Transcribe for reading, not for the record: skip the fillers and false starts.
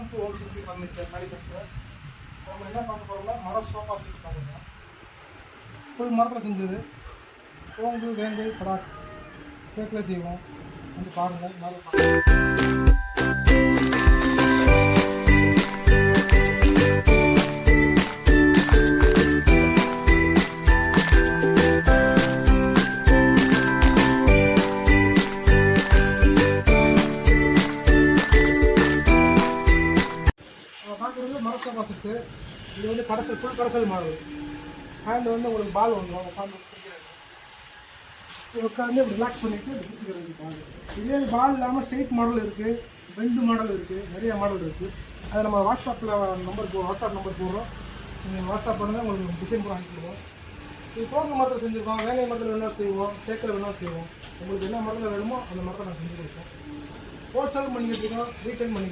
Welcome to Om Shakti furniture manufacture. நம்ம என்ன பார்க்க போகிறோம்னா மர சோஃபா செட் பார்க்குறோம். ஃபுல் மரத்தில் செஞ்சது. கோங்கு வேங்கு கடா கேக்கில் செய்வோம். வந்து பாருங்கள். பார்க்குறது மர சோஃபா செட்டு. இது வந்து கடைசல், ஃபுல் கடைசல் மாடல். ஹேண்ட் வந்து உங்களுக்கு பால் வந்துடும். உட்காந்து இப்படி ரிலாக்ஸ் பண்ணிவிட்டு இப்படி பிடிச்சிக்கிறது பால். இதே பால் இல்லாமல் ஸ்ட்ரெயிட் மாடல் இருக்குது, பெண்டு மாடல் இருக்குது, நிறைய மாடல் இருக்குது. அதை நம்ம வாட்ஸ்அப் நம்பர் போடுறோம். நீங்கள் வாட்ஸ்அப் பண்ணுங்கள், உங்களுக்கு டிசைன் கூட அனுப்பிடுவோம். இது கோங்கு மரத்தில் செஞ்சுருக்கோம், வேங்கை மரத்தில் வேணாலும் செய்வோம், தேக்கில் வேணாலும் செய்வோம். உங்களுக்கு என்ன மரத்தில் வேணுமோ அந்த மரத்தை நான் செஞ்சு கொடுப்போம். ஹோல்சேல் பண்ணிக்கிட்டு இருக்கோம், ரீட்டைல் பண்ணி